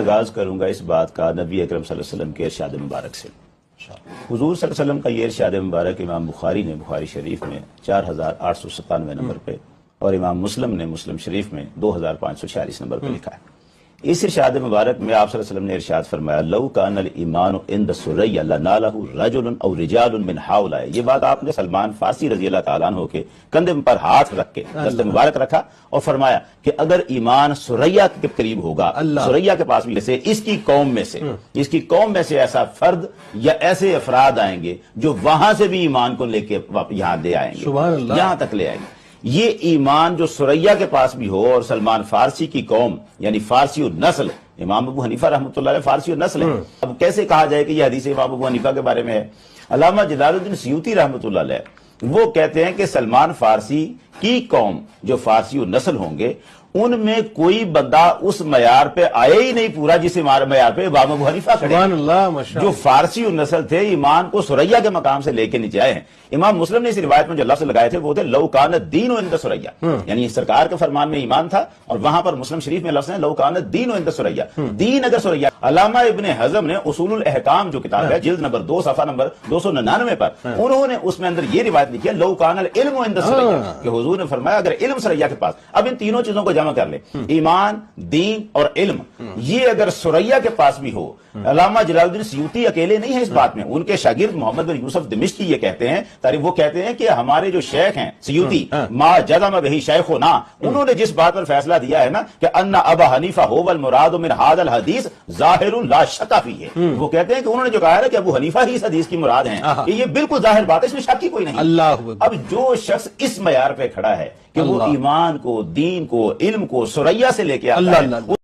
آغاز کروں گا اس بات کا نبی اکرم صلی اللہ علیہ وسلم کے ارشاد مبارک سے۔ حضور صلی اللہ علیہ وسلم کا یہ ارشاد مبارک امام بخاری نے بخاری شریف میں 4897 نمبر پہ اور امام مسلم نے مسلم شریف میں 2546 نمبر پہ لکھا ہے۔ اس ارشاد مبارک میں آپ صلی اللہ علیہ وسلم نے ارشاد فرمایا لو کان الایمان عند السریہ لنالہ رجل او رجال من حولہ۔ یہ بات آپ نے سلمان فارسی رضی اللہ تعالیٰ عنہ کے کندھے پر ہاتھ رکھ کے دست مبارک رکھا اور فرمایا کہ اگر ایمان سریہ کے قریب ہوگا، سریہ کے پاس بھی سے اس کی قوم میں سے ایسا فرد یا ایسے افراد آئیں گے جو وہاں سے بھی ایمان کو لے کے یہاں لے آئیں گے، یہاں تک لے آئیں گے۔ یہ ایمان جو سریہ کے پاس بھی ہو اور سلمان فارسی کی قوم یعنی فارسی النسل، امام ابو حنیفہ رحمۃ اللہ علیہ فارسی النسل ہے۔ اب کیسے کہا جائے کہ یہ حدیث امام ابو حنیفہ کے بارے میں ہے؟ علامہ جلال الدین سیوطی رحمۃ اللہ علیہ وہ کہتے ہیں کہ سلمان فارسی کی قوم جو فارسی النسل ہوں گے ان میں کوئی بندہ اس معیار پہ آئے ہی نہیں پورا جس معیار پہ امام ابو حنیفہ کھڑے ہیں، جو فارسی النسل تھے ایمان کو سریہ کے مقام سے لے کے نیچے آئے ہیں۔ امام مسلم نے اس روایت میں جو لفظ لگائے تھے وہ تھے لو کان الدین عند سریہ، یعنی سرکار کے فرمان میں ایمان تھا اور وہاں پر مسلم شریف میں لفظ ہے لو کان الدین عند سریہ، دین اگر سریہ۔ علامہ ابن حزم نے اصول الاحکام جو کتاب ہے جلد نمبر 2 صفحہ نمبر 299 پر انہوں نے اس میں اندر یہ روایت لکھی ہے لو کان العلم عند سریہ، کہ حضور نے فرمایا اگر علم سریہ کے پاس، اب ان تینوں چیزوں کو جمع کر لیں، ایمان، دین اور علم، یہ اگر سریہ کے پاس بھی ہو۔ علامہ جلال الدین سیوطی اکیلے نہیں ہیں اس بات میں، ان کے شاگرد محمد بن یوسف دمشقی یہ کہتے ہیں، وہ کہتے ہیں کہ ہمارے جو شیخ ہیں سیوطی ما جزم بہ شیخنا، انہوں نے جس بات پر فیصلہ دیا ہے نا کہ ان ابا حنیفہ هو المراد من هذا الحدیث ظاہر لا شک فیہ، وہ کہتے ہیں کہ انہوں نے جو کہا ہے کہ ابو حنیفہ ہی اس حدیث کی مراد ہیں، کہ یہ بالکل ظاہر بات ہے، اس میں شک کی کوئی نہیں۔ اب جو شخص اس معیار پہ کھڑا ہے کہ وہ ایمان کو، دین کو، علم کو سریہ سے لے کے آتا ہے،